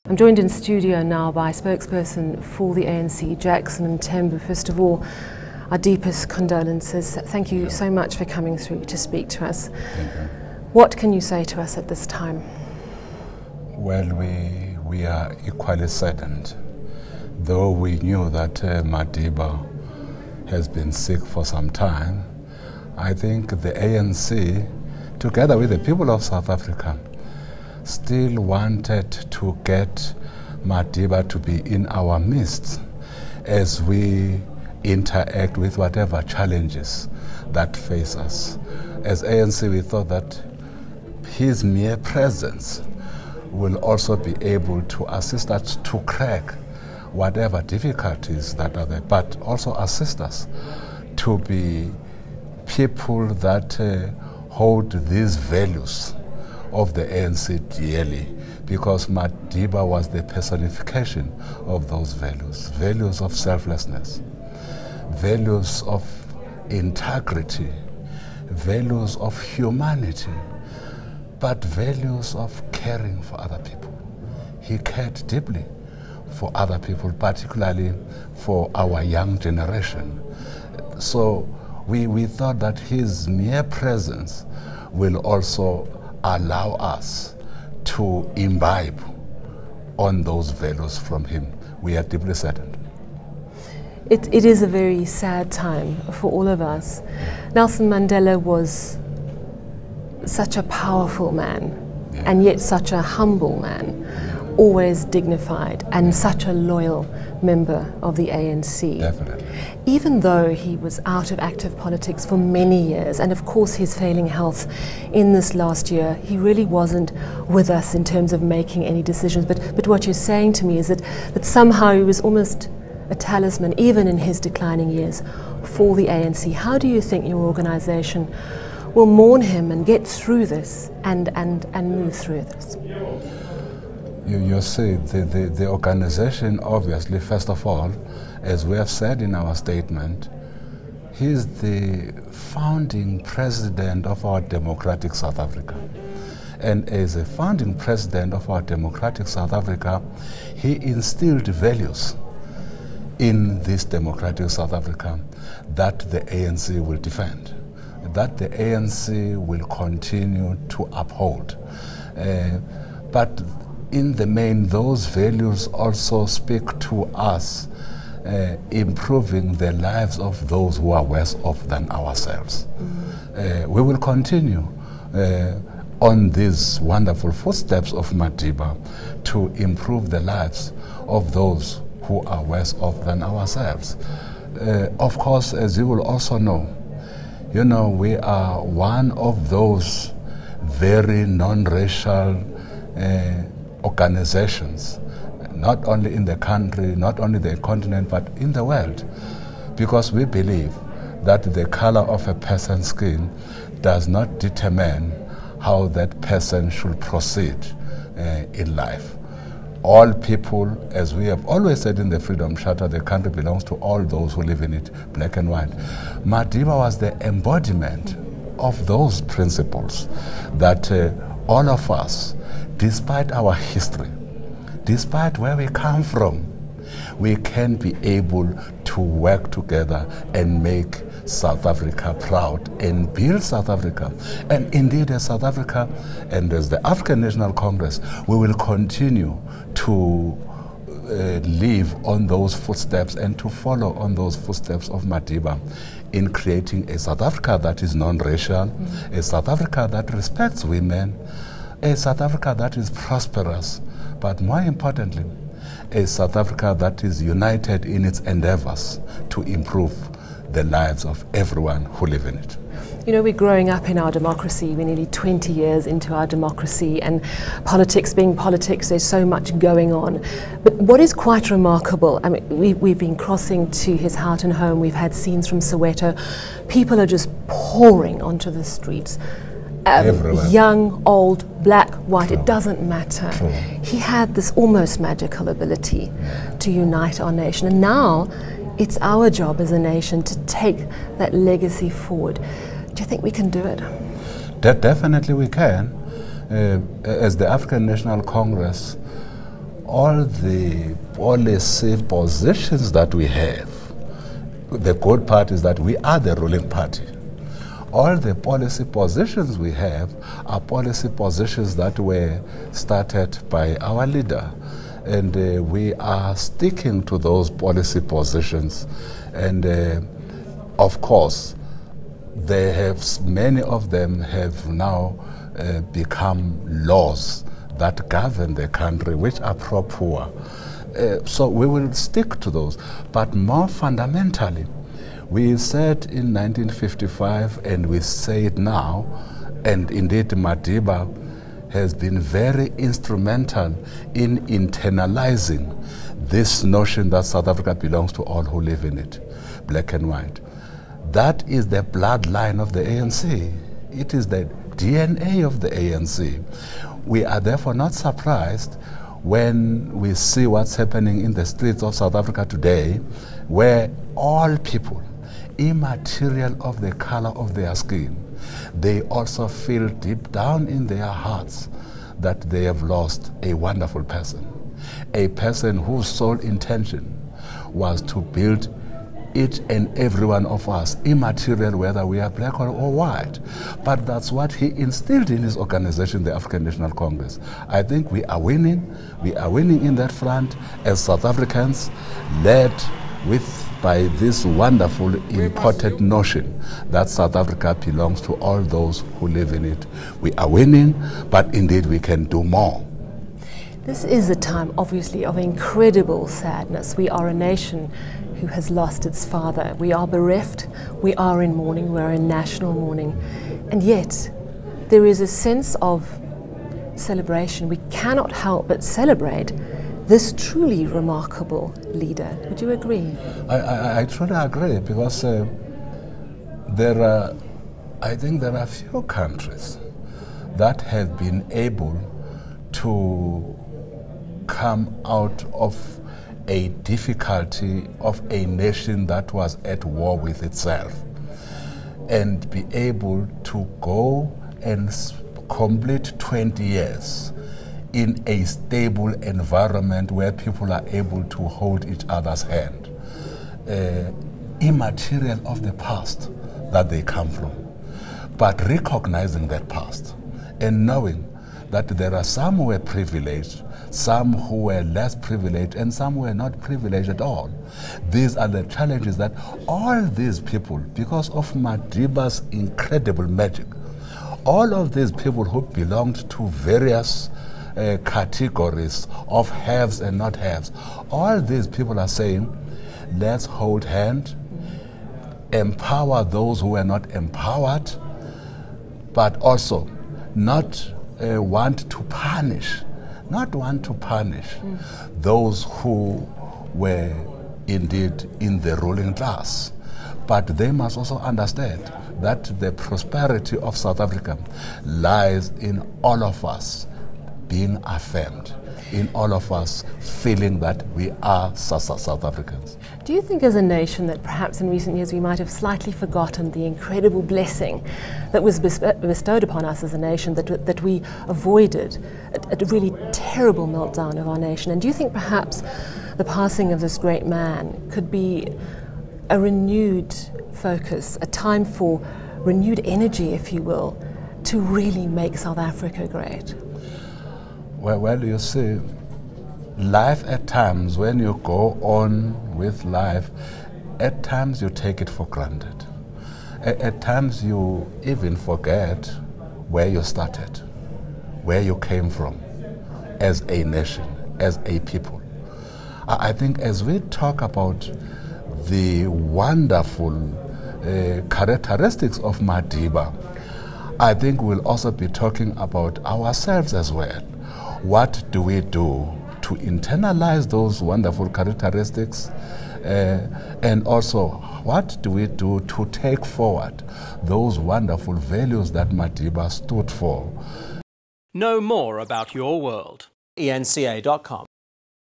I'm joined in studio now by spokesperson for the ANC, Jackson Mthembu. First of all, our deepest condolences. Thank you so much for coming through to speak to us. Thank you. What can you say to us at this time? Well, we are equally saddened, though we knew that Madiba has been sick for some time. I think the ANC, together with the people of South Africa, still wanted to get Madiba to be in our midst as we interact with whatever challenges that face us. As ANC, we thought that his mere presence will also be able to assist us to crack whatever difficulties that are there, but also assist us to be people that hold these values of the ANC dearly, because Madiba was the personification of those values. Values of selflessness, values of integrity, values of humanity, but values of caring for other people. He cared deeply for other people, particularly for our young generation. So we thought that his mere presence will also allow us to imbibe on those values from him. We are deeply saddened. It is a very sad time for all of us. Nelson Mandela was such a powerful man, and yet such a humble man, always dignified, and such a loyal member of the ANC. Definitely. Even though he was out of active politics for many years, and of course his failing health in this last year, he really wasn't with us in terms of making any decisions. But what you're saying to me is that somehow he was almost a talisman, even in his declining years, for the ANC. How do you think your organization will mourn him and get through this and move through this? You see, the organization, obviously, first of all, as we have said in our statement, he's the founding president of our democratic South Africa. And as a founding president of our democratic South Africa, he instilled values in this democratic South Africa that the ANC will defend, that the ANC will continue to uphold. But in the main, those values also speak to us improving the lives of those who are worse off than ourselves. We will continue on these wonderful footsteps of Madiba to improve the lives of those who are worse off than ourselves. Of course, as you will also know, we are one of those very non-racial organizations, not only in the country, not only the continent, but in the world, because we believe that the color of a person's skin does not determine how that person should proceed in life. All people, as we have always said in the Freedom Charter, the country belongs to all those who live in it, black and white. Madiba was the embodiment of those principles that all of us, despite our history, despite where we come from, we can be able to work together and make South Africa proud and build South Africa. And indeed, as South Africa and as the African National Congress, we will continue to live on those footsteps and to follow on those footsteps of Madiba in creating a South Africa that is non-racial, a South Africa that respects women, a South Africa that is prosperous, but more importantly, a South Africa that is united in its endeavors to improve the lives of everyone who live in it. We're growing up in our democracy. We're nearly 20 years into our democracy, and politics being politics, there's so much going on. But what is quite remarkable, I mean, we've been crossing to his Houghton home, we've had scenes from Soweto. People are just pouring onto the streets. Young, old, black, white, it doesn't matter. He had this almost magical ability to unite our nation, and now it's our job as a nation to take that legacy forward. Do you think we can do it? Definitely we can. As the African National Congress, all the policy positions that we have, the good part is that we are the ruling party. All the policy positions we have are policy positions that were started by our leader. And we are sticking to those policy positions. And of course, many of them have now become laws that govern the country, which are pro-poor. So we will stick to those. But more fundamentally, we said in 1955, and we say it now, and indeed Madiba has been very instrumental in internalizing this notion that South Africa belongs to all who live in it, black and white. That is the bloodline of the ANC. It is the DNA of the ANC. We are therefore not surprised when we see what's happening in the streets of South Africa today, where all people, immaterial of the color of their skin, they also feel deep down in their hearts that they have lost a wonderful person, a person whose sole intention was to build each and every one of us, immaterial whether we are black or white. But that's what he instilled in his organization, the African National Congress. I think we are winning. We are winning in that front as South Africans, led by this wonderful important notion that South Africa belongs to all those who live in it. We are winning, but indeed we can do more. This is a time, obviously, of incredible sadness. We are a nation who has lost its father. We are bereft, we are in mourning, we're in national mourning. And yet, there is a sense of celebration. We cannot help but celebrate this truly remarkable leader. Would you agree? I truly agree, because I think there are few countries that have been able to come out of a difficulty of a nation that was at war with itself and be able to go and complete 20 years in a stable environment where people are able to hold each other's hand, immaterial of the past that they come from, but recognizing that past and knowing that there are some who were privileged, some who were less privileged, and some who were not privileged at all. These are the challenges that all these people, because of Madibas' incredible magic, all of these people who belonged to various categories of haves and not haves, all these people are saying, let's hold hand, empower those who are not empowered, but also not want to punish those who were indeed in the ruling class. But they must also understand that the prosperity of South Africa lies in all of us being affirmed, in all of us feeling that we are South Africans. Do you think as a nation that perhaps in recent years we might have slightly forgotten the incredible blessing that was bestowed upon us as a nation, that we avoided a really terrible meltdown of our nation? And do you think perhaps the passing of this great man could be a renewed focus, a time for renewed energy, if you will, to really make South Africa great? Well, you see, life at times, when you go on with life, at times you take it for granted. At times you even forget where you started, where you came from as a nation, as a people. I think as we talk about the wonderful characteristics of Madiba, I think we'll also be talking about ourselves as well. What do we do to internalize those wonderful characteristics? And also, what do we do to take forward those wonderful values that Madiba stood for? Know more about your world. eNCA.com